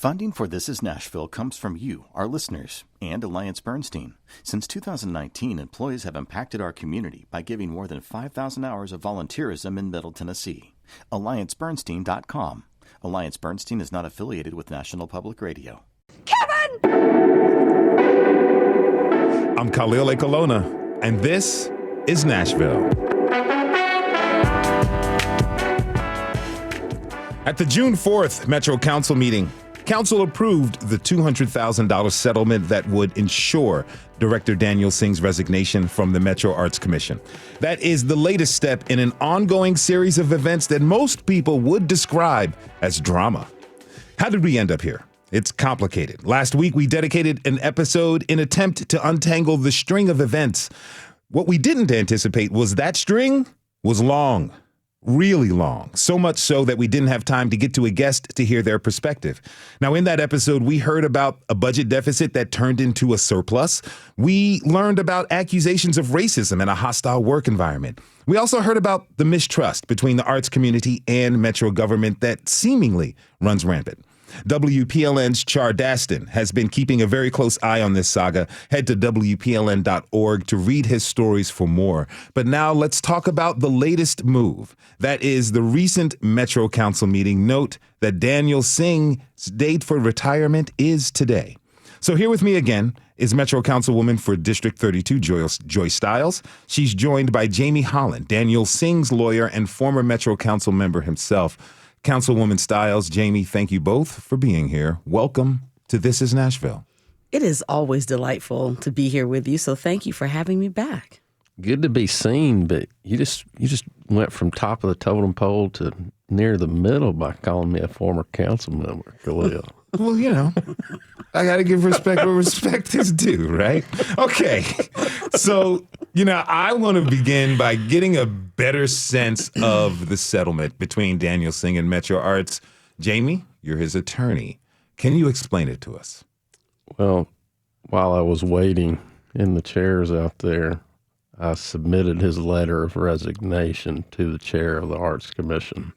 Funding for This Is Nashville comes from you, our listeners, and Alliance Bernstein. Since 2019, employees have impacted our community by giving more than 5,000 hours of volunteerism in Middle Tennessee. AllianceBernstein.com. Alliance Bernstein is not affiliated with National Public Radio. Kevin! I'm Khalil Ekalona, and this is Nashville. At the June 4th Metro Council meeting, Council approved the $200,000 settlement that would ensure Director Daniel Singh's resignation from the Metro Arts Commission. That is the latest step in an ongoing series of events that most people would describe as drama. How did we end up here? It's complicated. Last week, we dedicated an episode in attempt to untangle the string of events. What we didn't anticipate was that string was long. Really long, so much so that we didn't have time to get to a guest to hear their perspective. Now, in that episode, we heard about a budget deficit that turned into a surplus. We learned about accusations of racism and a hostile work environment. We also heard about the mistrust between the arts community and Metro government that seemingly runs rampant. WPLN's Char Daston has been keeping a very close eye on this saga. Head to WPLN.org to read his stories for more. But now let's talk about the latest move. That is the recent Metro Council meeting. Note that Daniel Singh's date for retirement is today. So here with me again is Metro Councilwoman for District 32, Joy Stiles. She's joined by Jamie Holland, Daniel Singh's lawyer and former Metro Council member himself. Councilwoman Stiles, Jamie, thank you both for being here. Welcome to This Is Nashville. It is always delightful to be here with you, so thank you for having me back. Good to be seen, but you just went from top of the totem pole to near the middle by calling me a former council member, Khalil. Well, you know, I got to give respect where respect is due, right? Okay. So, I want to begin by getting a better sense of the settlement between Daniel Singh and Metro Arts. Jamie, you're his attorney. Can you explain it to us? Well, while I was waiting in the chairs out there, I submitted his letter of resignation to the chair of the Arts Commission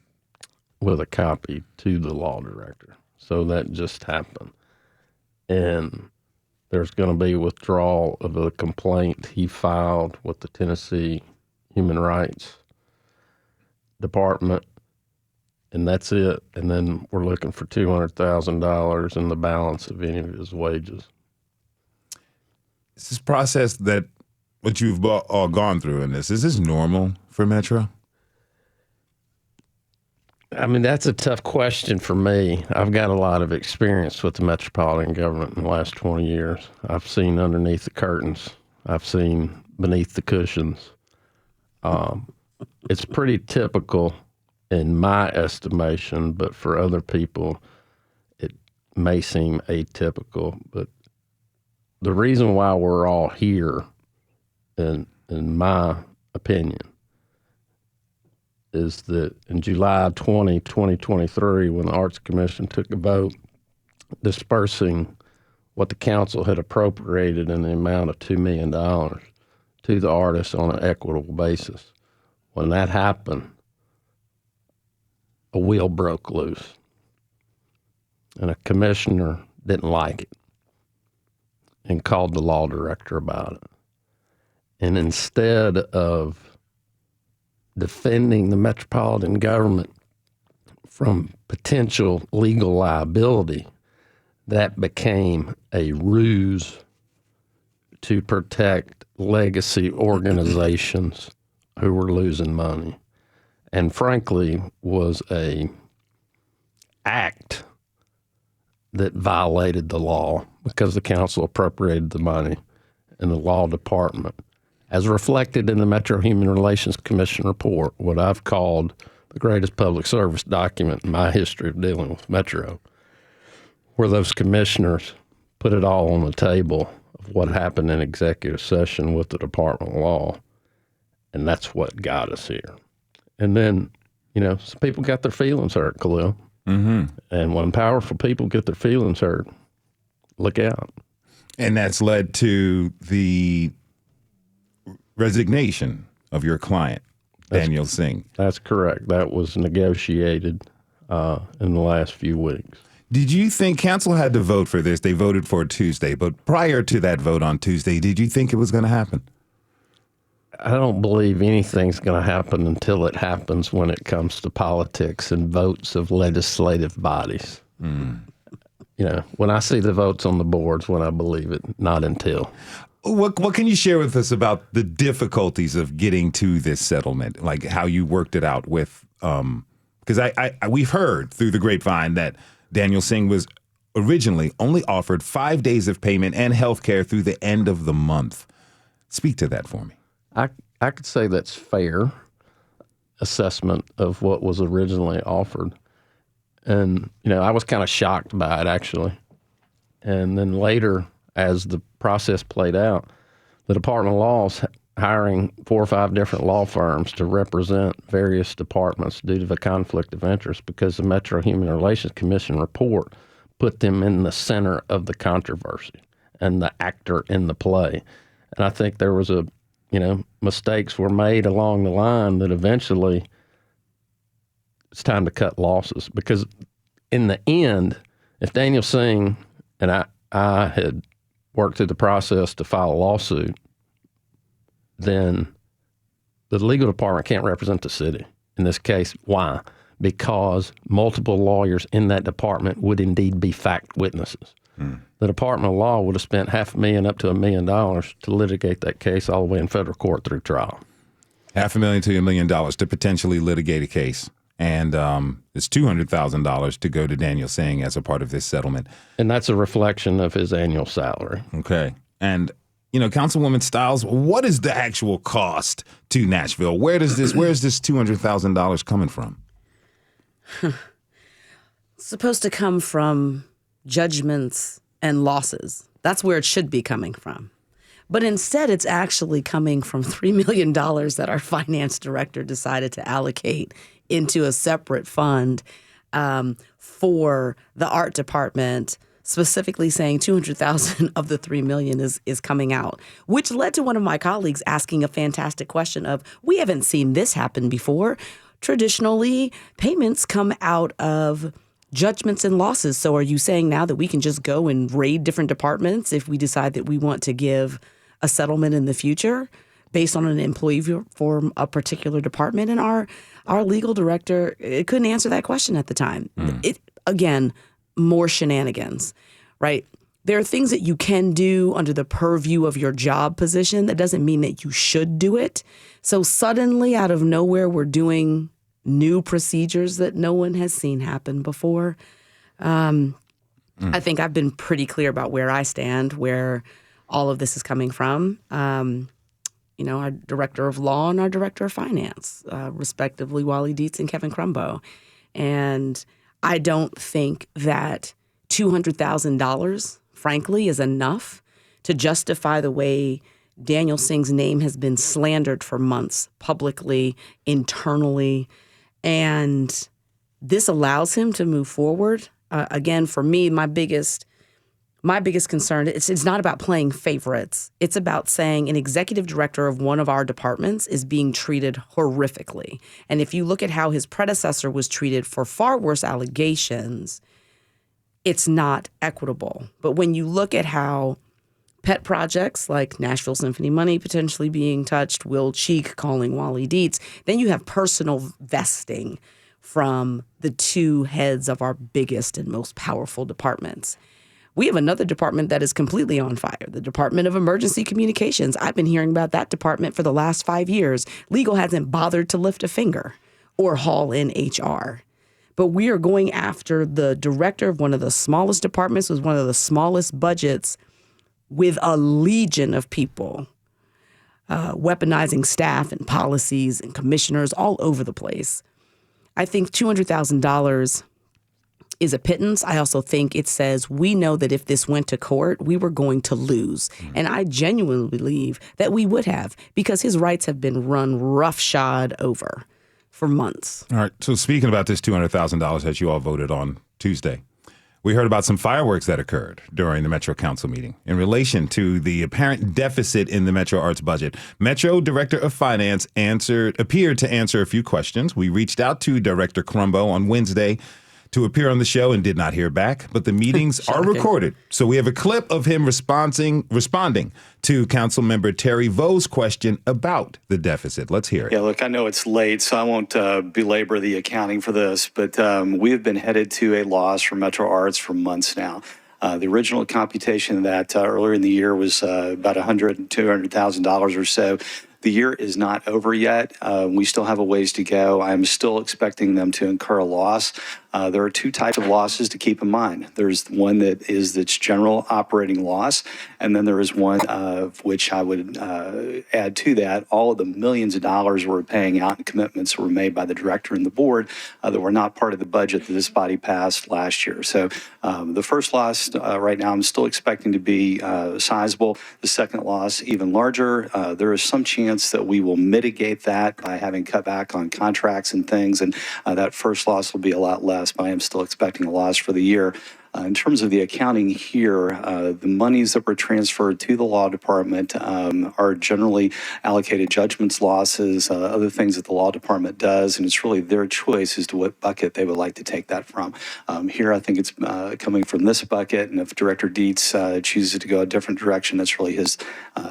with a copy to the law director. So that just happened. And there's going to be withdrawal of a complaint he filed with the Tennessee Human Rights Department. And that's it. And then we're looking for $200,000 in the balance of any of his wages. Is this process that what you've all gone through in this, is this normal for Metro? I mean, that's a tough question for me. I've got a lot of experience with the metropolitan government in the last 20 years. I've seen underneath the curtains. I've seen beneath the cushions. It's pretty typical in my estimation, but for other people, it may seem atypical. But the reason why we're all here, in my opinion, is that in July 2023, when the Arts Commission took a vote dispersing what the council had appropriated in the amount of $2 million to the artists on an equitable basis, when that happened, a wheel broke loose. And a commissioner didn't like it and called the law director about it. And instead of defending the metropolitan government from potential legal liability, that became a ruse to protect legacy organizations who were losing money, and frankly was a act that violated the law because the council appropriated the money and the law department, as reflected in the Metro Human Relations Commission report, what I've called the greatest public service document in my history of dealing with Metro, where those commissioners put it all on the table of what happened in executive session with the Department of Law. And that's what got us here. And then, some people got their feelings hurt, Khalil. Mm-hmm. And when powerful people get their feelings hurt, look out. And that's led to the resignation of your client, Daniel Singh. That's correct. That was negotiated in the last few weeks. Did you think council had to vote for this? They voted for it Tuesday, but prior to that vote on Tuesday, did you think it was going to happen? I don't believe anything's going to happen until it happens when it comes to politics and votes of legislative bodies. When I see the votes on the boards, when I believe it, not until. What can you share with us about the difficulties of getting to this settlement, like how you worked it out with? Because we've heard through the grapevine that Daniel Singh was originally only offered 5 days of payment and health care through the end of the month. Speak to that for me. I could say that's fair assessment of what was originally offered. And, I was kind of shocked by it, actually. And then later, as the process played out, the Department of Law's hiring 4 or 5 different law firms to represent various departments due to the conflict of interest because the Metro Human Relations Commission report put them in the center of the controversy and the actor in the play. And I think there was mistakes were made along the line that eventually it's time to cut losses. Because in the end, if Daniel Singh and I had worked through the process to file a lawsuit, then the legal department can't represent the city. In this case, why? Because multiple lawyers in that department would indeed be fact witnesses. The Department of Law would have spent $500,000 up to $1 million to litigate that case all the way in federal court through trial. $500,000 to $1 million to potentially litigate a case. And it's $200,000 to go to Daniel Singh as a part of this settlement. And that's a reflection of his annual salary. Okay. And, Councilwoman Stiles, what is the actual cost to Nashville? Where is this $200,000 coming from? It's supposed to come from judgments and losses. That's where it should be coming from. But instead, it's actually coming from $3 million that our finance director decided to allocate into a separate fund for the art department, specifically saying $200,000 of the $3 million is coming out, which led to one of my colleagues asking a fantastic question of, we haven't seen this happen before. Traditionally, payments come out of judgments and losses. So are you saying now that we can just go and raid different departments if we decide that we want to give a settlement in the future based on an employee for a particular department? And our legal director couldn't answer that question at the time. Again, more shenanigans, right? There are things that you can do under the purview of your job position. That doesn't mean that you should do it. So suddenly, out of nowhere, we're doing new procedures that no one has seen happen before. I think I've been pretty clear about where I stand, where all of this is coming from. Our director of law and our director of finance, respectively, Wally Dietz and Kevin Crumbo. And I don't think that $200,000, frankly, is enough to justify the way Daniel Singh's name has been slandered for months, publicly, internally. And this allows him to move forward. Again, for me, my biggest concern, it's not about playing favorites. It's about saying an executive director of one of our departments is being treated horrifically. And if you look at how his predecessor was treated for far worse allegations, it's not equitable. But when you look at how pet projects like Nashville Symphony money potentially being touched, Will Cheek calling Wally Dietz, then you have personal vesting from the two heads of our biggest and most powerful departments. We have another department that is completely on fire, the Department of Emergency Communications. I've been hearing about that department for the last 5 years. Legal hasn't bothered to lift a finger or haul in HR. But we are going after the director of one of the smallest departments with one of the smallest budgets with a legion of people, weaponizing staff and policies and commissioners all over the place. I think $200,000 is a pittance. I also think it says we know that if this went to court, we were going to lose. And I genuinely believe that we would have, because his rights have been run roughshod over for months. All right. So speaking about this $200,000 that you all voted on Tuesday, we heard about some fireworks that occurred during the Metro Council meeting in relation to the apparent deficit in the Metro Arts budget. Metro Director of Finance appeared to answer a few questions. We reached out to Director Crumbo on Wednesday to appear on the show and did not hear back, but the meetings are recorded. So we have a clip of him responding to Councilmember Terry Vo's question about the deficit. Let's hear it. Yeah, look, I know it's late, so I won't belabor the accounting for this, but we have been headed to a loss for Metro Arts for months now. The original computation of that earlier in the year was about $100,000 to $200,000 or so. The year is not over yet. We still have a ways to go. I'm still expecting them to incur a loss. There are two types of losses to keep in mind. There's one that is its general operating loss, and then there is one of which I would add to that all of the millions of dollars we're paying out and commitments that were made by the director and the board that were not part of the budget that this body passed last year. So the first loss right now I'm still expecting to be sizable. The second loss even larger. There is some chance that we will mitigate that by having cut back on contracts and things, and that first loss will be a lot less, but I am still expecting a loss for the year. In terms of the accounting here, the monies that were transferred to the law department are generally allocated judgments, losses, other things that the law department does, and it's really their choice as to what bucket they would like to take that from. Here, I think it's coming from this bucket, and if Director Dietz chooses to go a different direction, that's really his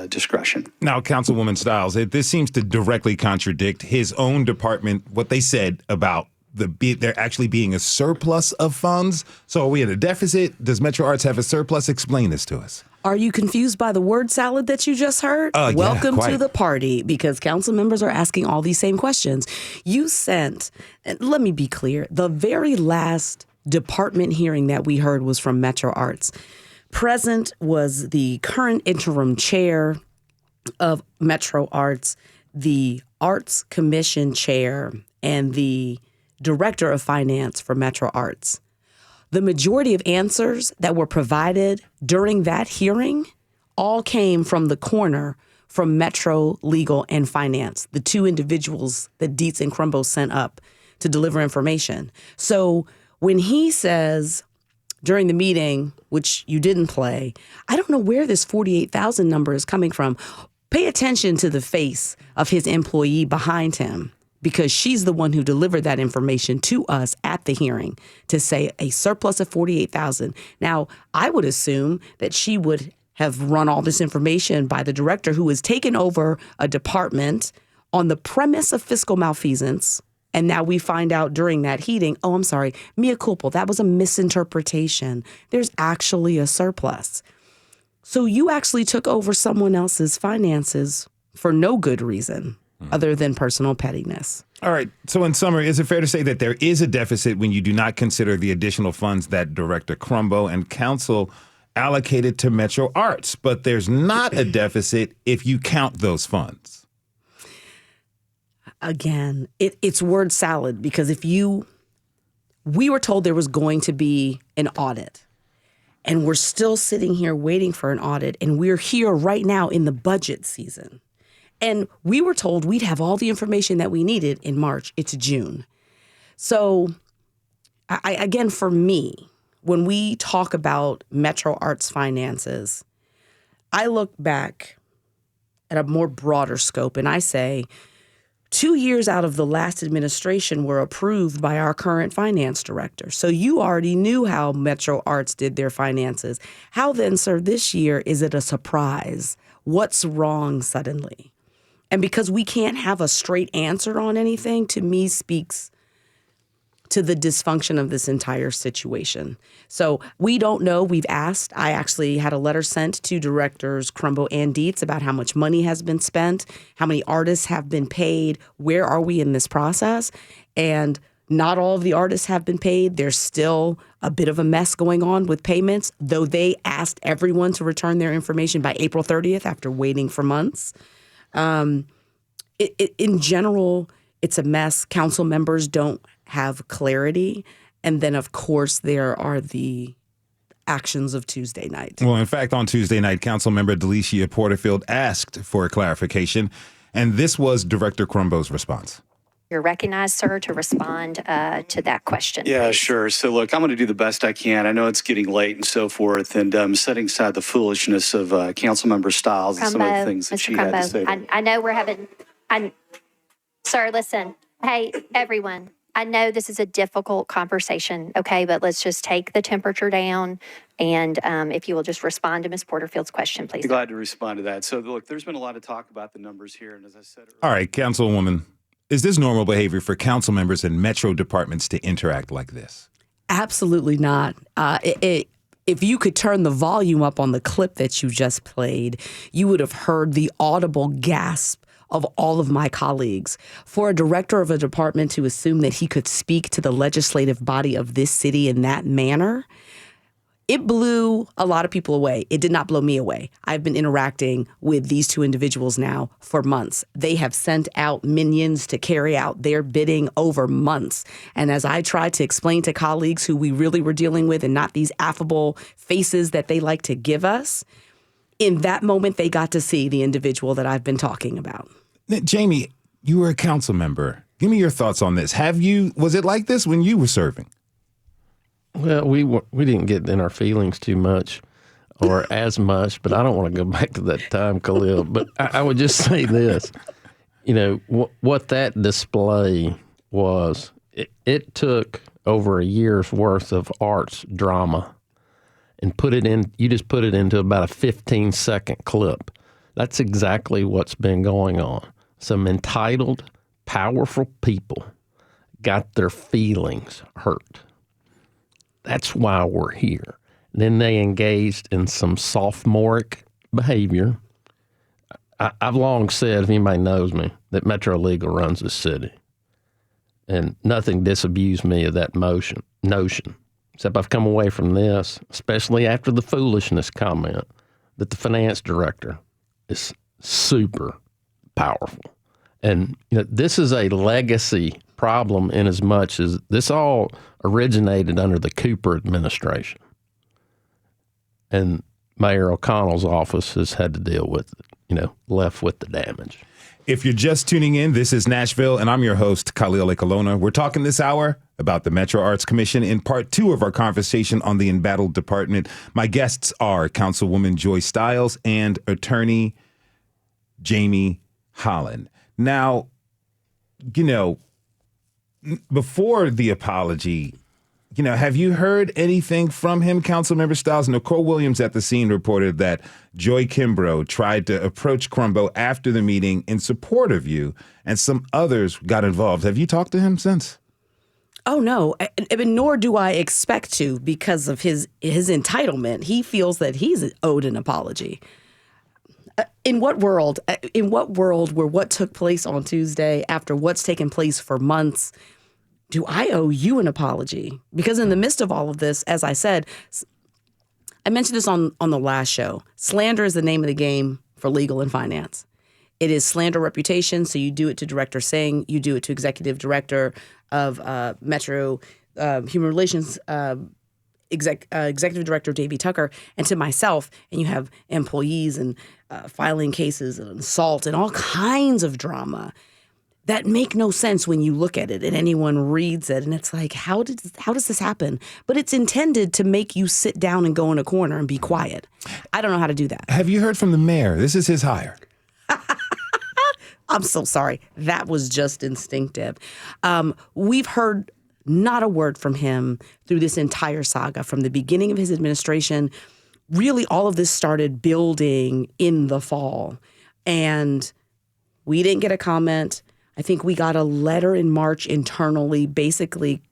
discretion. Now, Councilwoman Stiles, this seems to directly contradict his own department, what they said about there actually being a surplus of funds. So are we at a deficit? Does Metro Arts have a surplus? Explain this to us. Are you confused by the word salad that you just heard? Welcome to the party, because council members are asking all these same questions. You sent, and let me be clear, the very last department hearing that we heard was from Metro Arts. Present was the current interim chair of Metro Arts, the Arts Commission chair, and the Director of Finance for Metro Arts. The majority of answers that were provided during that hearing all came from the corner from Metro Legal and Finance, the two individuals that Dietz and Crumbo sent up to deliver information. So when he says during the meeting, which you didn't play, I don't know where this 48,000 number is coming from. Pay attention to the face of his employee behind him, because she's the one who delivered that information to us at the hearing to say a surplus of 48,000. Now, I would assume that she would have run all this information by the director, who has taken over a department on the premise of fiscal malfeasance. And now we find out during that hearing, oh, I'm sorry, mea culpa, that was a misinterpretation. There's actually a surplus. So you actually took over someone else's finances for no good reason other than personal pettiness. All right. So in summary, is it fair to say that there is a deficit when you do not consider the additional funds that Director Crumbo and council allocated to Metro Arts, but there's not a deficit if you count those funds? Again, it's word salad, because we were told there was going to be an audit, and we're still sitting here waiting for an audit, and we're here right now in the budget season. And we were told we'd have all the information that we needed in March. It's June. So, again, for me, when we talk about Metro Arts finances, I look back at a more broader scope and I say 2 years out of the last administration were approved by our current finance director. So you already knew how Metro Arts did their finances. How then, sir, this year, is it a surprise? What's wrong suddenly? And because we can't have a straight answer on anything, to me speaks to the dysfunction of this entire situation. So we don't know. We've asked. I actually had a letter sent to Directors Crumbo and Dietz about how much money has been spent, how many artists have been paid, where are we in this process? And not all of the artists have been paid. There's still a bit of a mess going on with payments, though they asked everyone to return their information by April 30th after waiting for months. In general, it's a mess. Council members don't have clarity. And then, of course, there are the actions of Tuesday night. Well, in fact, on Tuesday night, Councilmember Delicia Porterfield asked for a clarification, and this was Director Crumbo's response. You're recognized, sir, to respond to that question. Yeah, please. sure. So look, I'm going to do the best I can. I know it's getting late and so forth, and setting aside the foolishness of Councilmember Stiles and some of the things that Mr. she had to say. I know we're having, sir, listen. Hey, everyone, I know this is a difficult conversation, okay, but let's just take the temperature down. And if you will just respond to Ms. Porterfield's question, please. Be glad to respond to that. So, look, there's been a lot of talk about the numbers here, and as I said earlier, All right, Councilwoman, is this normal behavior for council members and metro departments to interact like this? Absolutely not. If you could turn the volume up on the clip that you just played, you would have heard the audible gasp of all of my colleagues. For a director of a department to assume that he could speak to the legislative body of this city in that manner, it blew a lot of people away. It did not blow me away. I've been interacting with these two individuals now for months. They have sent out minions to carry out their bidding over months. And as I tried to explain to colleagues who we really were dealing with and not these affable faces that they like to give us, in that moment, they got to see the individual that I've been talking about. Now, Jamie, you were a council member. Give me your thoughts on this. Was it like this when you were serving? Well, we didn't get in our feelings too much or as much, but I don't want to go back to that time, Khalil. But I would just say this, what that display was, it took over a year's worth of arts drama and you just put it into about a 15-second clip. That's exactly what's been going on. Some entitled, powerful people got their feelings hurt. That's why we're here. Then they engaged in some sophomoric behavior. I've long said, if anybody knows me, that Metro Legal runs the city. And nothing disabused me of that notion. Except I've come away from this, especially after the foolishness comment, that the finance director is super powerful. And this is a legacy problem in as much as this all originated under the Cooper administration. And Mayor O'Connell's office has had to deal with it, left with the damage. If you're just tuning in, this is Nashville, and I'm your host, Khalil Ekalona. We're talking this hour about the Metro Arts Commission in part 2 of our conversation on the embattled department. My guests are Councilwoman Joy Stiles and attorney Jamie Holland. Now, before the apology, have you heard anything from him, Councilmember Stiles? Nicole Williams at the scene reported that Joy Kimbrough tried to approach Crumbo after the meeting in support of you, and some others got involved. Have you talked to him since? Oh, no, nor do I expect to because of his entitlement. He feels that he's owed an apology. In what world where what took place on Tuesday after what's taken place for months, do I owe you an apology? Because in the midst of all of this, as I said, I mentioned this on the last show, slander is the name of the game for legal and finance. It is slander reputation, so you do it to Director Singh, you do it to Executive Director of Metro Human Relations, Executive Director Davey Tucker, and to myself, and you have employees and filing cases and assault and all kinds of drama that make no sense when you look at it and anyone reads it. And it's like, how does this happen? But it's intended to make you sit down and go in a corner and be quiet. I don't know how to do that. Have you heard from the mayor? This is his hire. I'm so sorry. That was just instinctive. We've heard not a word from him through this entire saga from the beginning of his administration. Really, all of this started building in the fall. And we didn't get a comment. I think we got a letter in March internally, basically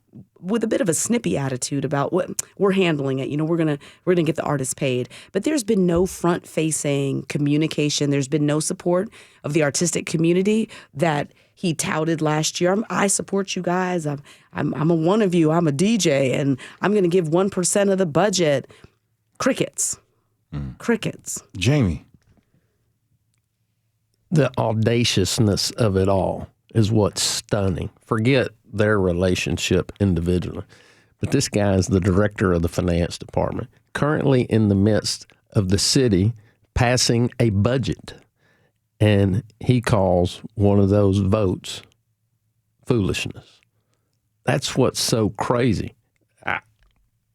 with a bit of a snippy attitude about what we're handling it. We're gonna get the artists paid. But there's been no front-facing communication. There's been no support of the artistic community that he touted last year. I support you guys. I'm a one of you. I'm a DJ, and I'm going to give 1% of the budget. Crickets. Crickets. Jamie. The audaciousness of it all is what's stunning. Forget their relationship individually. But this guy is the director of the finance department, currently in the midst of the city passing a budget. And he calls one of those votes foolishness. That's what's so crazy.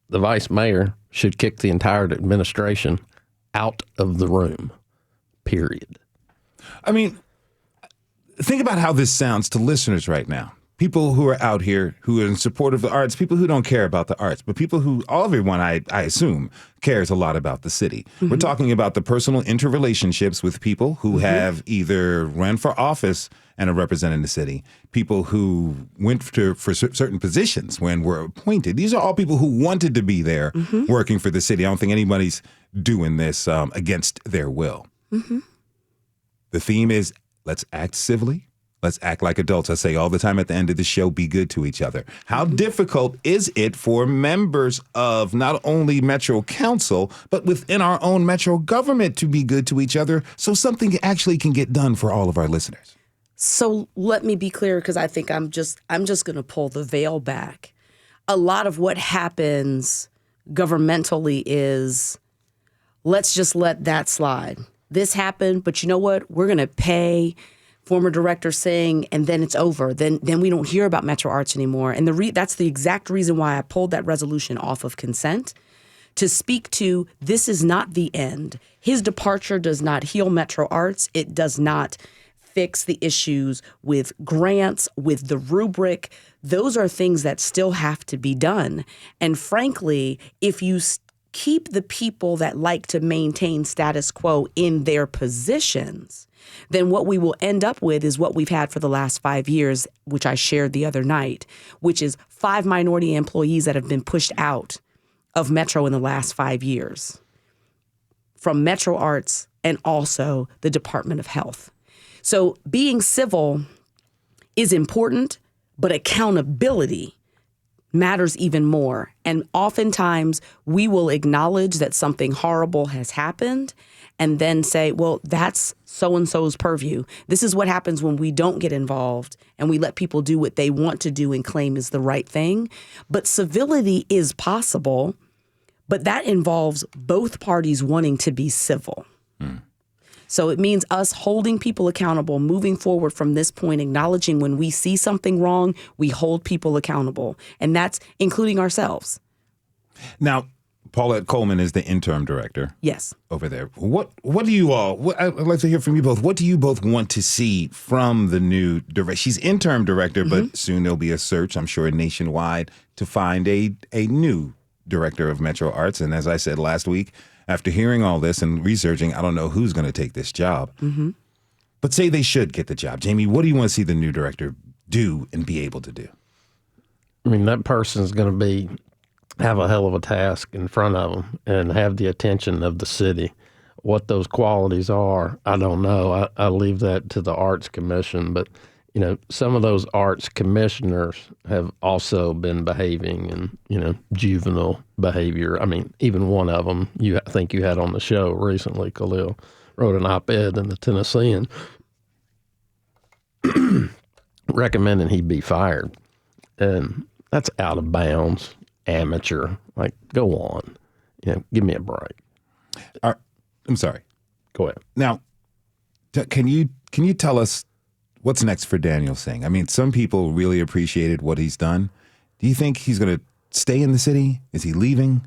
The vice mayor should kick the entire administration out of the room, period. I mean, think about how this sounds to listeners right now. people who are out here who are in support of the arts, people who don't care about the arts, but people who, everyone, I assume, cares a lot about the city. We're talking about the personal interrelationships with people who have either run for office and are representing the city, people who went for certain positions when were appointed. These are all people who wanted to be there working for the city. I don't think anybody's doing this against their will. The theme is, let's act civilly. Let's act like adults. I say all the time at the end of the show, be good to each other. How difficult is it for members of not only Metro Council, but within our own Metro government to be good to each other so something actually can get done for all of our listeners? So let me be clear, because I think I'm just going to pull the veil back. A lot of what happens governmentally is, let's just let that slide. This happened, but you know what? We're going to pay former Director Singh, and then it's over. Then we don't hear about Metro Arts anymore. And that's the exact reason why I pulled that resolution off of consent, to speak to, this is not the end. His departure does not heal Metro Arts. It does not fix the issues with grants, with the rubric. Those are things that still have to be done. And frankly, if you keep the people that like to maintain status quo in their positions, then what we will end up with is what we've had for the last 5 years, which I shared the other night, which is 5 minority employees that have been pushed out of Metro in the last 5 years from Metro Arts and also the Department of Health. So being civil is important, but accountability matters even more. And oftentimes we will acknowledge that something horrible has happened and then say, well, that's so-and-so's purview. This is what happens when we don't get involved and we let people do what they want to do and claim is the right thing. But civility is possible, but that involves both parties wanting to be civil. So it means us holding people accountable, moving forward from this point, acknowledging when we see something wrong, we hold people accountable. And that's including ourselves. Now, Paulette Coleman is the interim director. Yes. Over there. What do you all, I'd like to hear from you both. What do you both want to see from the new director? She's interim director, but soon there'll be a search, I'm sure, nationwide to find a new director of Metro Arts. And as I said last week, after hearing all this and researching, I don't know who's going to take this job. But say they should get the job. Jamie, what do you want to see the new director do and be able to do? I mean, that person's going to have a hell of a task in front of them and have the attention of the city. What those qualities are, I don't know. I leave that to the Arts Commission. But, you know, some of those arts commissioners have also been behaving in, juvenile behavior. I mean, even one of them, I think you had on the show recently, Khalil, wrote an op-ed in the Tennessean recommending he be fired. And that's out of bounds, amateur. Like, go on. Give me a break. I'm sorry. Go ahead. Now, can you tell us what's next for Daniel Singh? I mean, some people really appreciated what he's done. Do you think he's going to stay in the city? Is he leaving?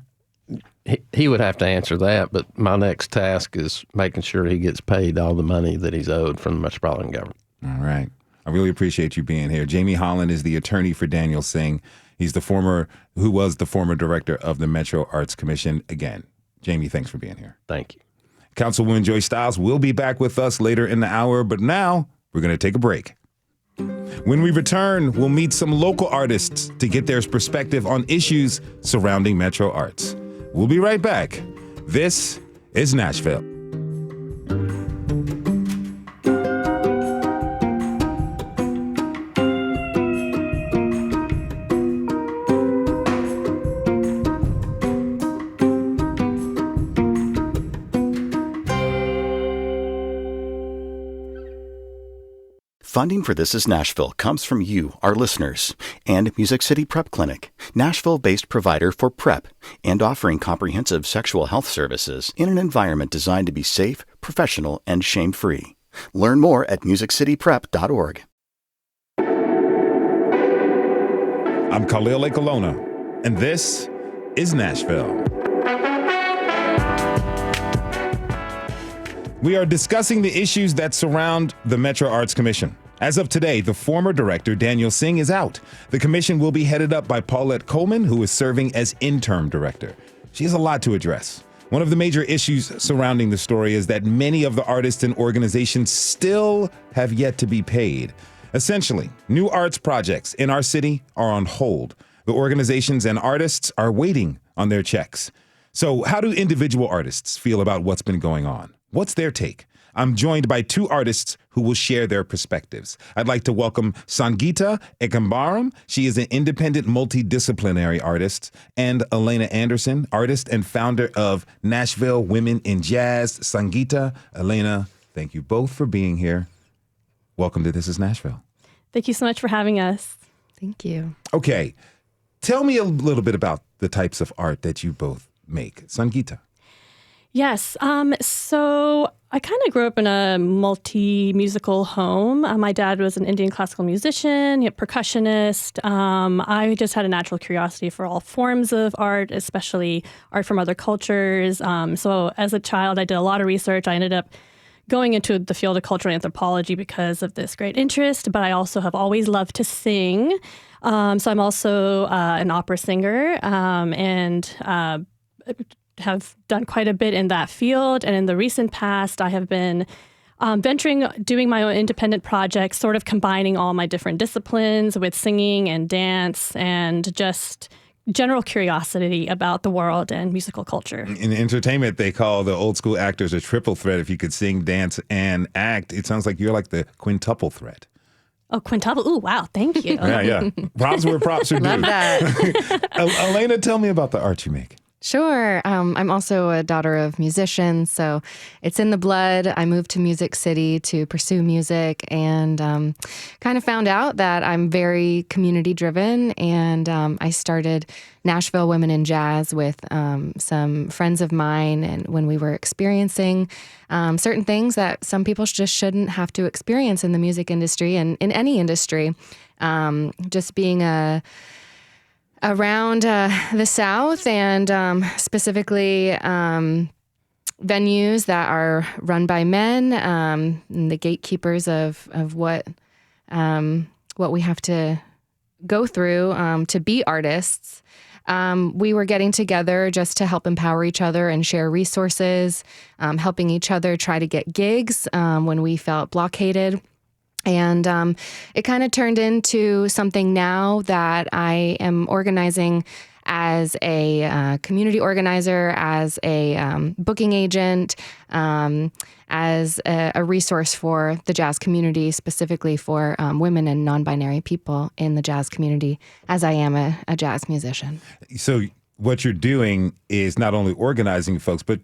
He would have to answer that, but my next task is making sure he gets paid all the money that he's owed from the Metropolitan government. All right. I really appreciate you being here. Jamie Holland is the attorney for Daniel Singh. He's who was the former director of the Metro Arts Commission. Again, Jamie, thanks for being here. Thank you. Councilwoman Joy Stiles will be back with us later in the hour, but now we're going to take a break. When we return, we'll meet some local artists to get their perspective on issues surrounding Metro Arts. We'll be right back. This is Nashville. Funding for This is Nashville comes from you, our listeners, and Music City Prep Clinic, Nashville-based provider for PrEP, and offering comprehensive sexual health services in an environment designed to be safe, professional, and shame-free. Learn more at musiccityprep.org. I'm Khalil Ecolona, and this is Nashville. We are discussing the issues that surround the Metro Arts Commission. As of today, the former director, Daniel Singh, is out. The commission will be headed up by Paulette Coleman, who is serving as interim director. She has a lot to address. One of the major issues surrounding the story is that many of the artists and organizations still have yet to be paid. Essentially, new arts projects in our city are on hold. The organizations and artists are waiting on their checks. So how do individual artists feel about what's been going on? What's their take? I'm joined by two artists who will share their perspectives. I'd like to welcome Sangeeta Ekambaram. She is an independent multidisciplinary artist, and Elena Anderson, artist and founder of Nashville Women in Jazz. Sangeeta, Elena, thank you both for being here. Welcome to This is Nashville. Thank you so much for having us. Thank you. Okay, tell me a little bit about the types of art that you both make. Sangeeta. Yes. So I kind of grew up in a multi-musical home. My dad was an Indian classical musician, a percussionist. I just had a natural curiosity for all forms of art, especially art from other cultures. So as a child, I did a lot of research. I ended up going into the field of cultural anthropology because of this great interest, but I also have always loved to sing. So I'm also an opera singer and have done quite a bit in that field. And in the recent past, I have been doing my own independent projects, sort of combining all my different disciplines with singing and dance and just general curiosity about the world and musical culture. In entertainment, they call the old school actors a triple threat. If you could sing, dance, and act, it sounds like you're like the quintuple threat. Oh, quintuple. Ooh, wow. Thank you. Yeah. Props where props are due. Love that. Elena, tell me about the art you make. Sure. I'm also a daughter of musicians, so it's in the blood. I moved to Music City to pursue music and kind of found out that I'm very community driven. And I started Nashville Women in Jazz with some friends of mine, and when we were experiencing certain things that some people just shouldn't have to experience in the music industry and in any industry, just being around the South and specifically venues that are run by men, the gatekeepers of what we have to go through to be artists. We were getting together just to help empower each other and share resources, helping each other try to get gigs when we felt blockaded. And it kind of turned into something now that I am organizing as a community organizer, as a booking agent, as a resource for the jazz community, specifically for women and non-binary people in the jazz community, as I am a jazz musician. So what you're doing is not only organizing folks, but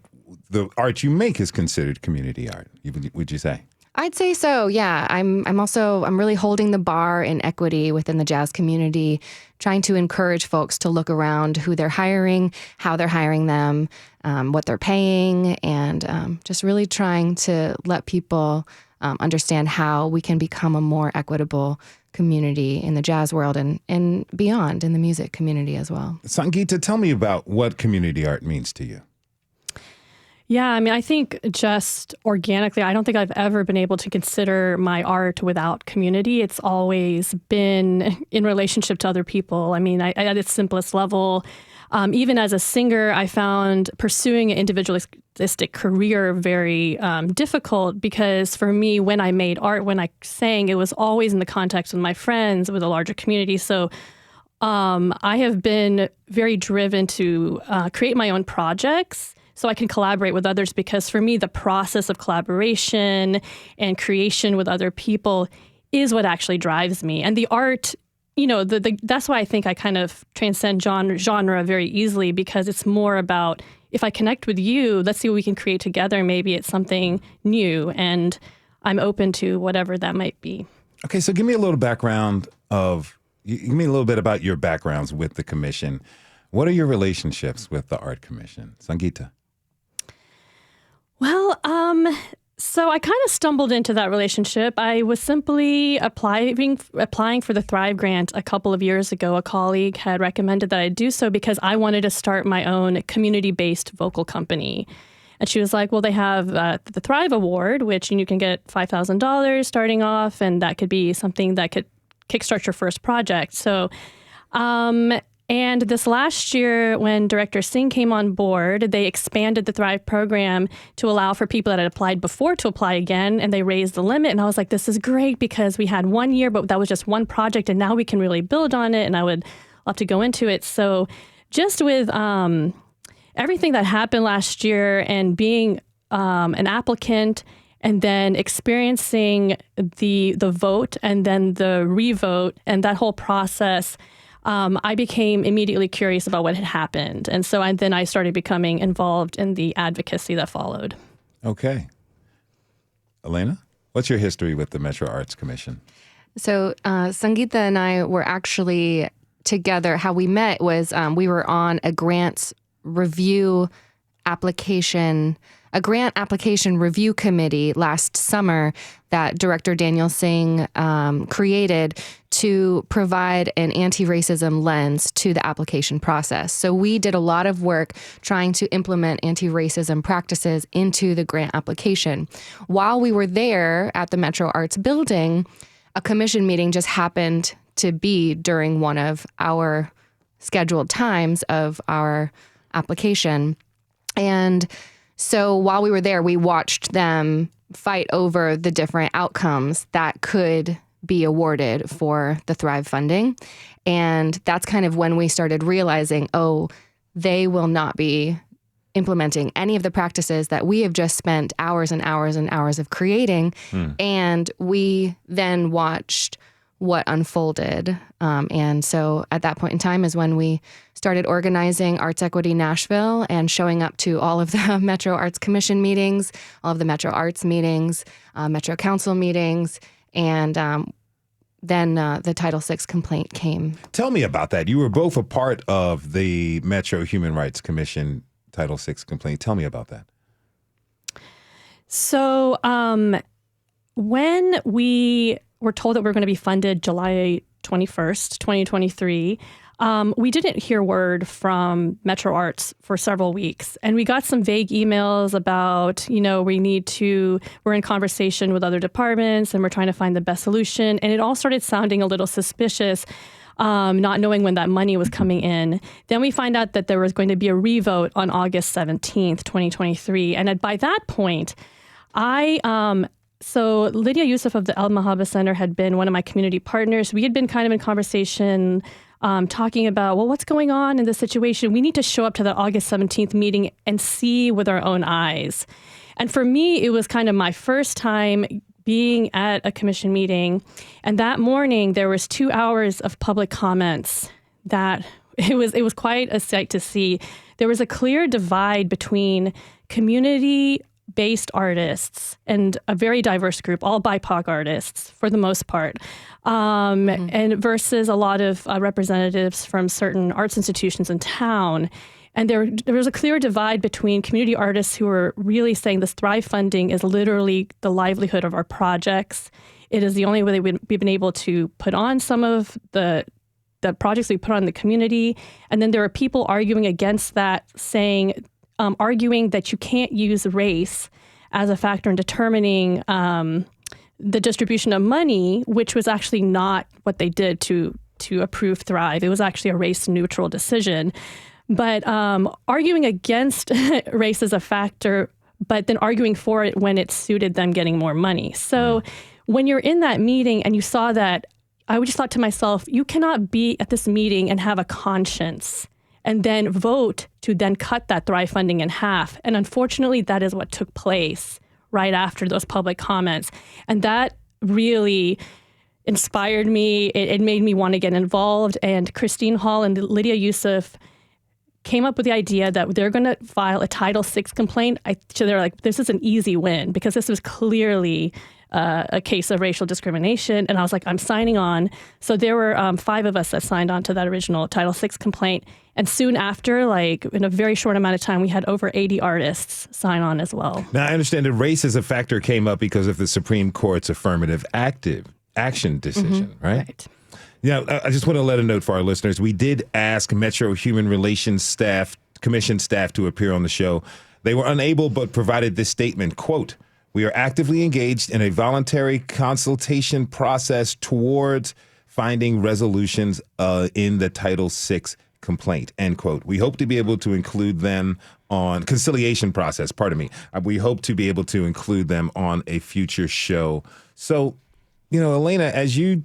the art you make is considered community art, would you say? I'd say so, yeah. I'm really holding the bar in equity within the jazz community, trying to encourage folks to look around who they're hiring, how they're hiring them, what they're paying, and just really trying to let people understand how we can become a more equitable community in the jazz world and beyond in the music community as well. Sangeeta, tell me about what community art means to you. Yeah, I mean, I think just organically, I don't think I've ever been able to consider my art without community. It's always been in relationship to other people. I mean, at its simplest level, even as a singer, I found pursuing an individualistic career very difficult because for me, when I made art, when I sang, it was always in the context with my friends, with a larger community. So I have been very driven to create my own projects so I can collaborate with others, because for me, the process of collaboration and creation with other people is what actually drives me. And the art, you know, that's why I think I kind of transcend genre very easily, because it's more about, if I connect with you, let's see what we can create together. Maybe it's something new, and I'm open to whatever that might be. Okay, so give me a little background give me a little bit about your backgrounds with the commission. What are your relationships with the Art Commission? Sangeeta. Well, so I kind of stumbled into that relationship. I was simply applying for the Thrive Grant a couple of years ago. A colleague had recommended that I do so because I wanted to start my own community-based vocal company. And she was like, well, they have the Thrive Award, which you can get $5,000 starting off, and that could be something that could kickstart your first project. So, and this last year, when Director Singh came on board, they expanded the Thrive program to allow for people that had applied before to apply again, and they raised the limit. And I was like, this is great because we had 1 year, but that was just one project, and now we can really build on it, and I would love to go into it. So just with everything that happened last year and being an applicant and then experiencing the vote and then the revote and that whole process, I became immediately curious about what had happened. And so then I started becoming involved in the advocacy that followed. Okay. Elena, what's your history with the Metro Arts Commission? So Sangeeta and I were actually together. How we met was we were on a grants review application, a grant application review committee last summer that Director Daniel Singh created to provide an anti-racism lens to the application process. So we did a lot of work trying to implement anti-racism practices into the grant application. While we were there at the Metro Arts building, a commission meeting just happened to be during one of our scheduled times of our application. And so while we were there, we watched them fight over the different outcomes that could be awarded for the Thrive funding. And that's kind of when we started realizing, oh, they will not be implementing any of the practices that we have just spent hours and hours and hours of creating. And we then watched what unfolded. And so at that point in time is when we started organizing Arts Equity Nashville and showing up to all of the Metro Arts Commission meetings, all of the Metro Arts meetings, Metro Council meetings, and then the Title VI complaint came. Tell me about that. You were both a part of the Metro Human Rights Commission Title VI complaint. Tell me about that. So when we were told that we were going to be funded July 21st, 2023, we didn't hear word from Metro Arts for several weeks. And we got some vague emails about, we're in conversation with other departments and we're trying to find the best solution. And it all started sounding a little suspicious, not knowing when that money was coming in. Then we find out that there was going to be a revote on August 17th, 2023. And by that point, So Lydia Youssef of the El Mahaba Center had been one of my community partners. We had been kind of in conversation talking about, well, what's going on in this situation? We need to show up to the August 17th meeting and see with our own eyes. And for me, it was kind of my first time being at a commission meeting. And that morning, there was 2 hours of public comments that it was quite a sight to see. There was a clear divide between community-based artists and a very diverse group, all BIPOC artists for the most part, and versus a lot of representatives from certain arts institutions in town. And there was a clear divide between community artists who were really saying this Thrive funding is literally the livelihood of our projects. It is the only way that we've been able to put on some of the projects we put on in the community. And then there are people arguing against that, arguing that you can't use race as a factor in determining the distribution of money, which was actually not what they did to approve Thrive. It was actually a race-neutral decision. But arguing against race as a factor, but then arguing for it when it suited them getting more money. So when you're in that meeting and you saw that, I just thought to myself, you cannot be at this meeting and have a conscience and then vote to then cut that Thrive funding in half. And unfortunately, that is what took place right after those public comments. And that really inspired me. It made me want to get involved. And Christine Hall and Lydia Youssef came up with the idea that they're going to file a Title VI complaint. So they're like, this is an easy win because this was clearly a case of racial discrimination. And I was like, I'm signing on. So there were 5 of us that signed on to that original Title VI complaint. And soon after, like in a very short amount of time, we had over 80 artists sign on as well. Now, I understand that race as a factor came up because of the Supreme Court's affirmative action decision, right? Yeah, I just want to let a note for our listeners. We did ask Metro Human Relations staff, commission staff to appear on the show. They were unable but provided this statement, quote, "We are actively engaged in a voluntary consultation process towards finding resolutions in the Title VI complaint," end quote. "We hope to be able to include them on conciliation process, pardon me. We hope to be able to include them on a future show." So, Elena, as you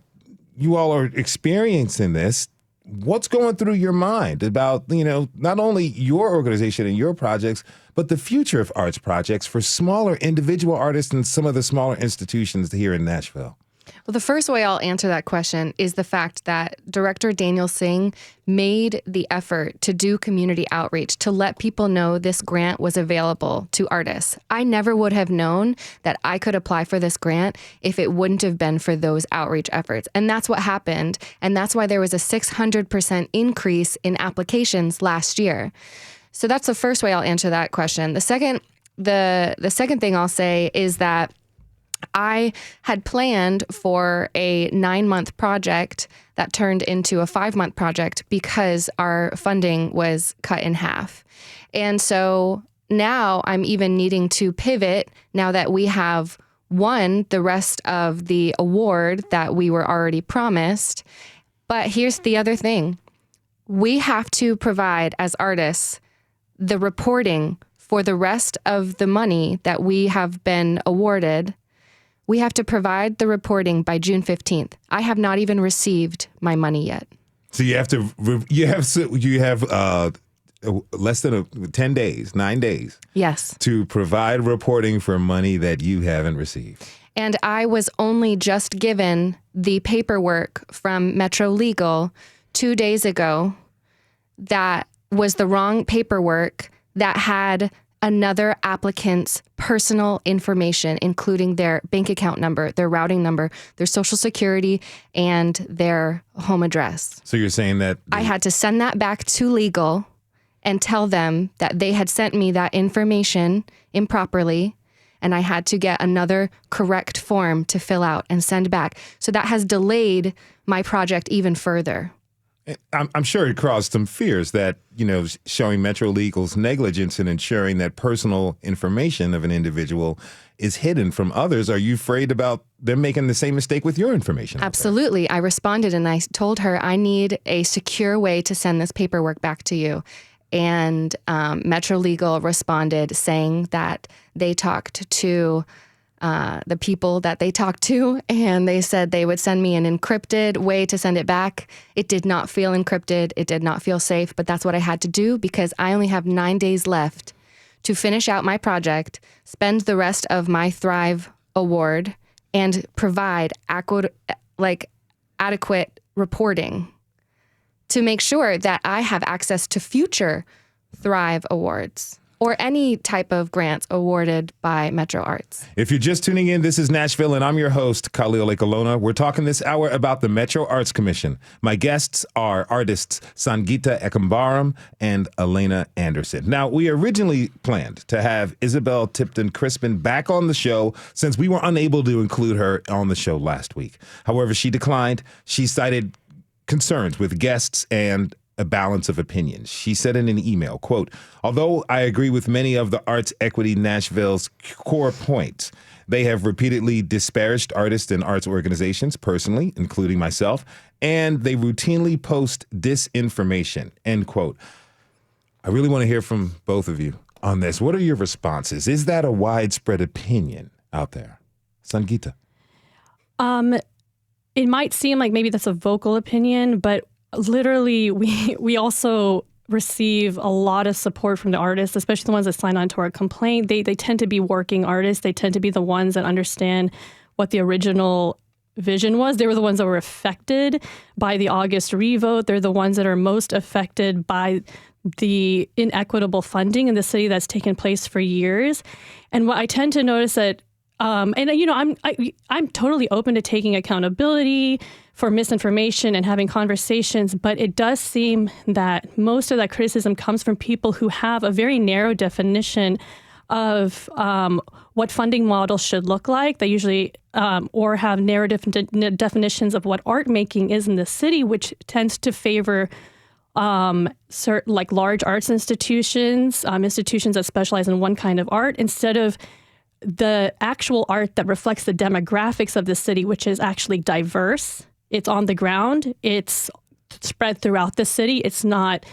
all are experiencing this, what's going through your mind about, not only your organization and your projects, but the future of arts projects for smaller individual artists and some of the smaller institutions here in Nashville? Well, the first way I'll answer that question is the fact that Director Daniel Singh made the effort to do community outreach, to let people know this grant was available to artists. I never would have known that I could apply for this grant if it wouldn't have been for those outreach efforts. And that's what happened. And that's why there was a 600% increase in applications last year. So that's the first way I'll answer that question. The second thing I'll say is that I had planned for a 9-month project that turned into a 5-month project because our funding was cut in half. And so now I'm even needing to pivot now that we have won the rest of the award that we were already promised. But here's the other thing. We have to provide, as artists, the reporting for the rest of the money that we have been awarded. We have to provide the reporting by June 15th. I have not even received my money yet. So you have less than 10 days, 9 days. Yes. To provide reporting for money that you haven't received. And I was only just given the paperwork from Metro Legal 2 days ago that was the wrong paperwork that had another applicant's personal information, including their bank account number, their routing number, their social security, and their home address. So you're saying that I had to send that back to legal and tell them that they had sent me that information improperly, and I had to get another correct form to fill out and send back. So that has delayed my project even further. I'm sure it caused some fears that, showing Metro Legal's negligence in ensuring that personal information of an individual is hidden from others. Are you afraid about them making the same mistake with your information? Absolutely. I responded and I told her I need a secure way to send this paperwork back to you. And Metro Legal responded saying that they talked to the people that they talked to, and they said they would send me an encrypted way to send it back. It did not feel encrypted. It did not feel safe, but that's what I had to do because I only have 9 days left to finish out my project, spend the rest of my Thrive Award, and provide adequate reporting to make sure that I have access to future Thrive Awards or any type of grants awarded by Metro Arts. If you're just tuning in, this is Nashville, and I'm your host, Khalil Ekolona. We're talking this hour about the Metro Arts Commission. My guests are artists Sangeeta Ekambaram and Elena Anderson. Now, we originally planned to have Isabel Tipton-Crispin back on the show since we were unable to include her on the show last week. However, she declined. She cited concerns with guests and a balance of opinions. She said in an email, quote, "Although I agree with many of the Arts Equity Nashville's core points, they have repeatedly disparaged artists and arts organizations personally, including myself, and they routinely post disinformation," end quote. I really want to hear from both of you on this. What are your responses? Is that a widespread opinion out there? Sangeeta. It might seem like maybe that's a vocal opinion, but literally, we also receive a lot of support from the artists, especially the ones that sign on to our complaint. They tend to be working artists. They tend to be the ones that understand what the original vision was. They were the ones that were affected by the August revote. They're the ones that are most affected by the inequitable funding in the city that's taken place for years. And what I tend to notice that, I'm totally open to taking accountability for misinformation and having conversations, but it does seem that most of that criticism comes from people who have a very narrow definition of what funding models should look like. They usually or have narrow definitions of what art making is in the city, which tends to favor like large arts institutions, institutions that specialize in one kind of art, instead of the actual art that reflects the demographics of the city, which is actually diverse. It's on the ground. It's spread throughout the city. It's not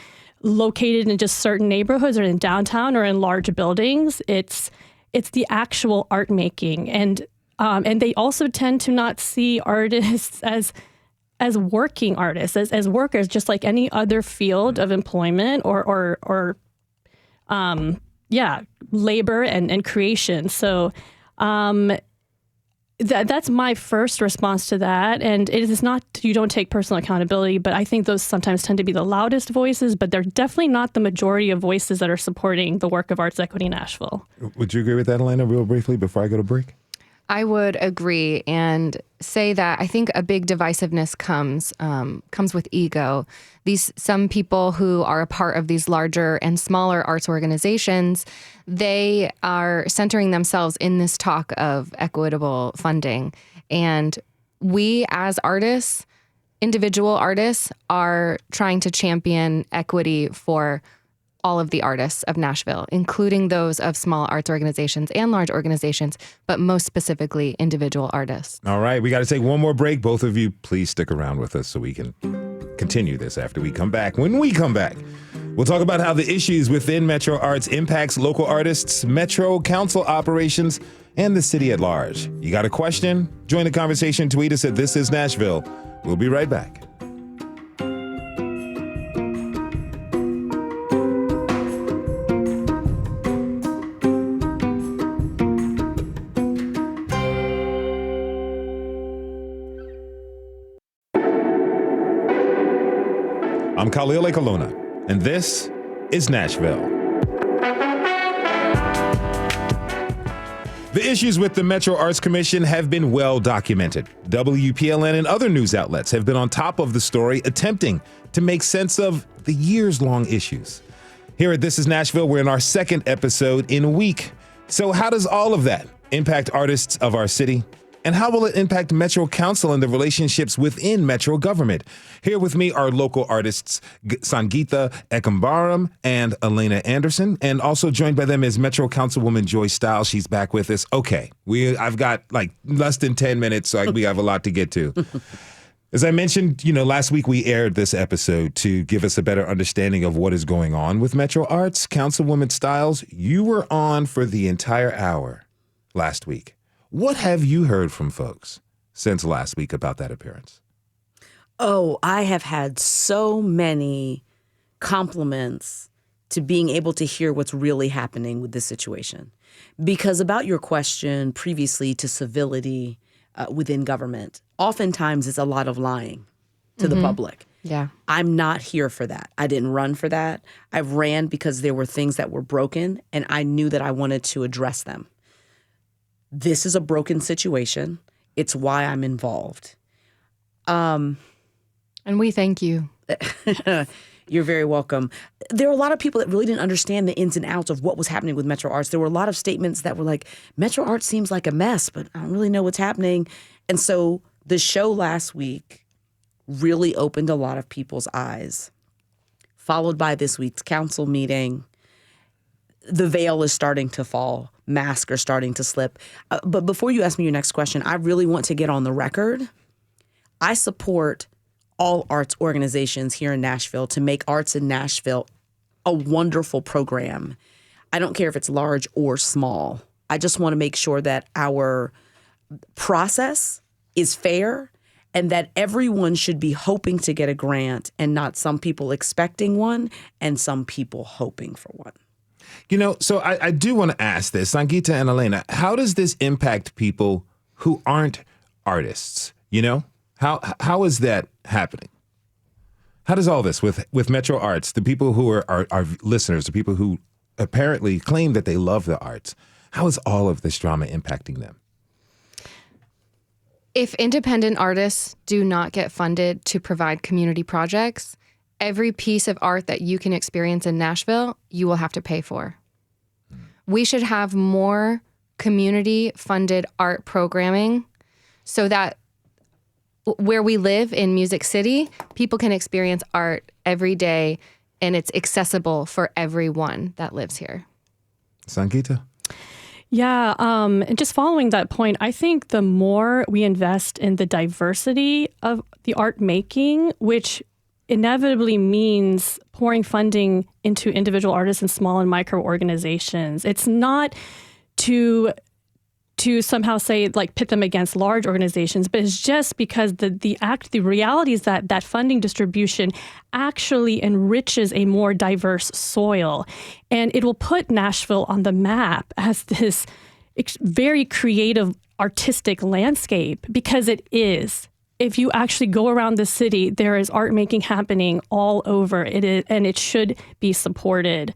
located in just certain neighborhoods or in downtown or in large buildings. It's the actual art making, and they also tend to not see artists as working artists, as workers, just like any other field of employment or labor and creation. So that's my first response to that. And it is not, you don't take personal accountability, but I think those sometimes tend to be the loudest voices, but they're definitely not the majority of voices that are supporting the work of Arts Equity Nashville. Would you agree with that, Elena, real briefly before I go to break? I would agree and say that I think a big divisiveness comes with ego. Some people who are a part of these larger and smaller arts organizations, they are centering themselves in this talk of equitable funding. And we as artists, individual artists, are trying to champion equity for all of the artists of Nashville, including those of small arts organizations and large organizations, but most specifically individual artists. All right, we got to take one more break. Both of you, please stick around with us so we can continue this after we come back. When we come back, we'll talk about how the issues within Metro Arts impacts local artists, Metro Council operations, and the city at large. You got a question? Join the conversation. Tweet us at This Is Nashville. We'll be right back. I'm Khalil Ekaluna, and this is Nashville. The issues with the Metro Arts Commission have been well documented. WPLN and other news outlets have been on top of the story, attempting to make sense of the years-long issues. Here at This is Nashville, we're in our second episode in a week. So how does all of that impact artists of our city? And how will it impact Metro Council and the relationships within Metro government? Here with me are local artists Sangeeta Ekambaram and Elena Anderson, and also joined by them is Metro Councilwoman Joy Stiles. She's back with us. Okay, I've got like less than 10 minutes, so we have a lot to get to. As I mentioned, last week we aired this episode to give us a better understanding of what is going on with Metro Arts. Councilwoman Stiles, you were on for the entire hour last week. What have you heard from folks since last week about that appearance? Oh, I have had so many compliments to being able to hear what's really happening with this situation. Because about your question previously to civility within government, oftentimes it's a lot of lying to the public. Yeah. I'm not here for that. I didn't run for that. I ran because there were things that were broken, and I knew that I wanted to address them. This is a broken situation. It's why I'm involved. And we thank you. You're very welcome. There were a lot of people that really didn't understand the ins and outs of what was happening with Metro Arts. There were a lot of statements that were like, Metro Arts seems like a mess, but I don't really know what's happening. And so the show last week really opened a lot of people's eyes, followed by this week's council meeting. The veil is starting to fall. Masks are starting to slip. But before you ask me your next question, I really want to get on the record. I support all arts organizations here in Nashville to make Arts in Nashville a wonderful program. I don't care if it's large or small. I just want to make sure that our process is fair and that everyone should be hoping to get a grant and not some people expecting one and some people hoping for one. So I do want to ask this, Sangeeta and Elena, how does this impact people who aren't artists? How is that happening? How does all this with Metro Arts, the people who are our listeners, the people who apparently claim that they love the arts, how is all of this drama impacting them? If independent artists do not get funded to provide community projects, every piece of art that you can experience in Nashville, you will have to pay for. We should have more community-funded art programming so that where we live in Music City, people can experience art every day, and it's accessible for everyone that lives here. Sangeeta? Yeah, and just following that point, I think the more we invest in the diversity of the art making, which inevitably means pouring funding into individual artists and small and micro organizations. It's not to somehow say, like, pit them against large organizations, but it's just because the reality is that funding distribution actually enriches a more diverse soil, and it will put Nashville on the map as this very creative artistic landscape, because it is. If you actually go around the city, there is art making happening all over it, and it should be supported.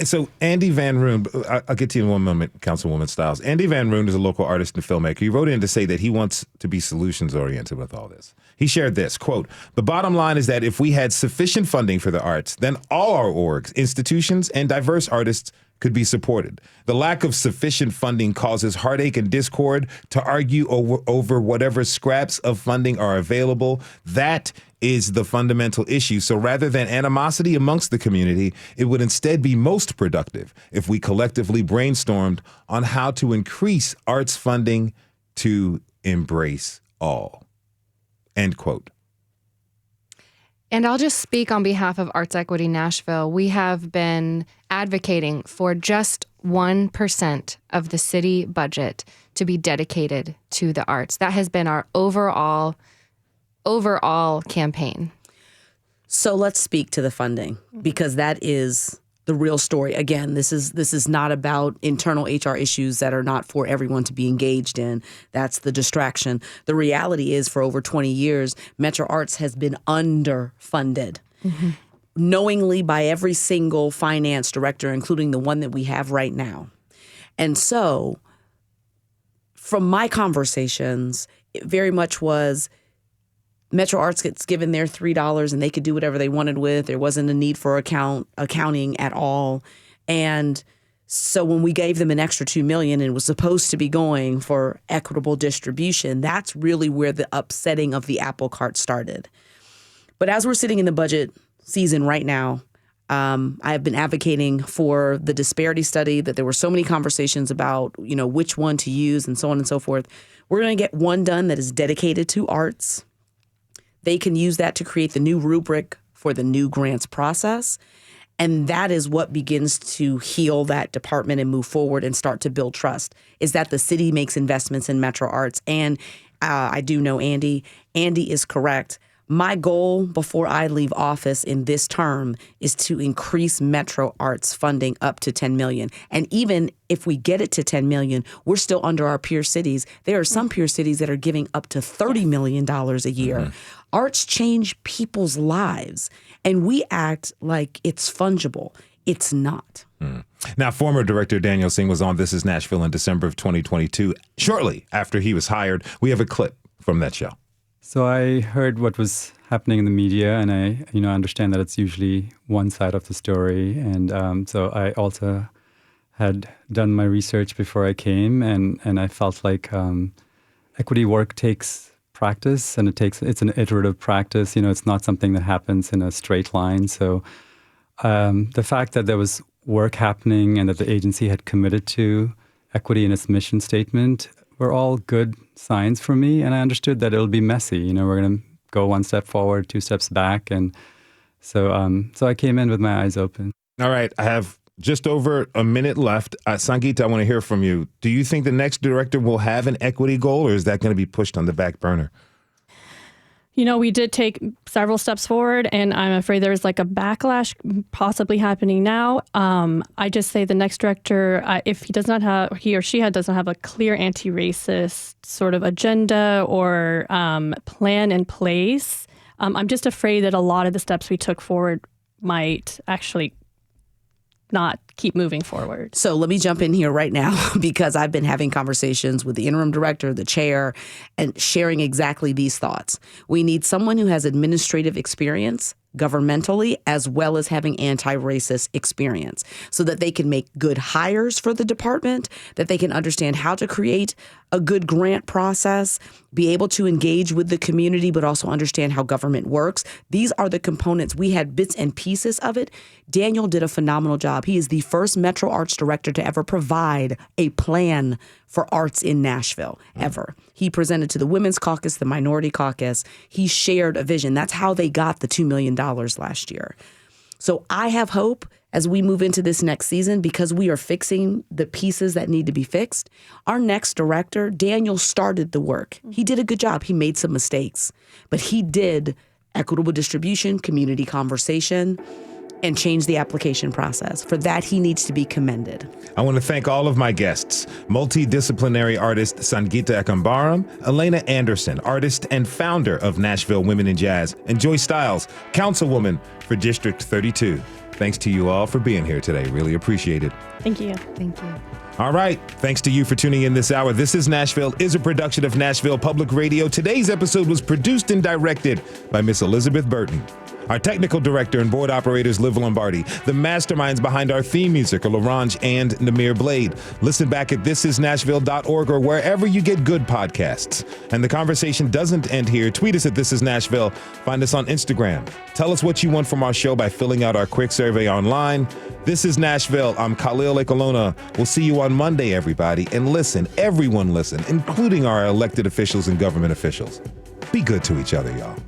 So Andy Van Roon, I'll get to you in one moment, Councilwoman Stiles. Andy Van Roon is a local artist and filmmaker. He wrote in to say that he wants to be solutions-oriented with all this. He shared this, quote, "The bottom line is that if we had sufficient funding for the arts, then all our orgs, institutions, and diverse artists could be supported. The lack of sufficient funding causes heartache and discord. To argue over whatever scraps of funding are available, that is the fundamental issue. So rather than animosity amongst the community, it would instead be most productive if we collectively brainstormed on how to increase arts funding to embrace all." End quote. And I'll just speak on behalf of Arts Equity Nashville. We have been advocating for just 1% of the city budget to be dedicated to the arts. That has been our overall campaign. So let's speak to the funding, because that is the real story. Again, this is not about internal HR issues that are not for everyone to be engaged in. That's the distraction. The reality is, for over 20 years, Metro Arts has been underfunded. Mm-hmm. Knowingly by every single finance director, including the one that we have right now. And so, from my conversations, it very much was, Metro Arts gets given their $3 and they could do whatever they wanted with. There wasn't a need for accounting at all. And so when we gave them an extra $2 million and it was supposed to be going for equitable distribution, that's really where the upsetting of the apple cart started. But as we're sitting in the budget season right now, I have been advocating for the disparity study, that there were so many conversations about, which one to use and so on and so forth. We're going to get one done that is dedicated to arts. They can use that to create the new rubric for the new grants process. And that is what begins to heal that department and move forward and start to build trust, is that the city makes investments in Metro Arts. And I do know Andy. Andy is correct. My goal before I leave office in this term is to increase Metro Arts funding up to $10 million. And even if we get it to $10 million, we're still under our peer cities. There are some peer cities that are giving up to $30 million a year. Mm-hmm. Arts change people's lives, and we act like it's fungible. It's not. Now, former Director Daniel Singh was on This Is Nashville in December of 2022. Shortly after he was hired, we have a clip from that show. So I heard what was happening in the media, and I understand that it's usually one side of the story. And so I also had done my research before I came, and I felt like equity work takes practice, and it's an iterative practice. It's not something that happens in a straight line. So the fact that there was work happening and that the agency had committed to equity in its mission statement were all good signs for me. And I understood that it'll be messy. We're going to go one step forward, two steps back. And so I came in with my eyes open. All right. I have just over a minute left. Sangeeta, I want to hear from you. Do you think the next director will have an equity goal, or is that going to be pushed on the back burner? We did take several steps forward, and I'm afraid there's like a backlash possibly happening now. I just say the next director, if he or she doesn't have a clear anti-racist sort of agenda or plan in place, I'm just afraid that a lot of the steps we took forward might actually not keep moving forward. So let me jump in here right now because I've been having conversations with the interim director, the chair, and sharing exactly these thoughts. We need someone who has administrative experience governmentally, as well as having anti-racist experience, so that they can make good hires for the department, that they can understand how to create a good grant process, be able to engage with the community, but also understand how government works. These are the components. We had bits and pieces of it. Daniel did a phenomenal job. He is the first Metro Arts director to ever provide a plan for arts in Nashville, ever. He presented to the Women's Caucus, the Minority Caucus. He shared a vision. That's how they got the $2 million last year. So I have hope as we move into this next season, because we are fixing the pieces that need to be fixed. Our next director, Daniel, started the work. He did a good job. He made some mistakes, but he did equitable distribution, community conversation, and change the application process. For that, he needs to be commended. I want to thank all of my guests: multidisciplinary artist Sangeeta Ekambaram, Elena Anderson, artist and founder of Nashville Women in Jazz, and Joy Stiles, councilwoman for District 32. Thanks to you all for being here today. Really appreciate it. Thank you. Thank you. All right. Thanks to you for tuning in this hour. This is Nashville is a production of Nashville Public Radio. Today's episode was produced and directed by Miss Elizabeth Burton. Our technical director and board operators, Liv Lombardi. The masterminds behind our theme music are LaRange and Namir Blade. Listen back at thisisnashville.org or wherever you get good podcasts. And the conversation doesn't end here. Tweet us at This Is Nashville. Find us on Instagram. Tell us what you want from our show by filling out our quick survey online. This is Nashville. I'm Khalil Ekolona. We'll see you on Monday, everybody. And listen, everyone listen, including our elected officials and government officials. Be good to each other, y'all.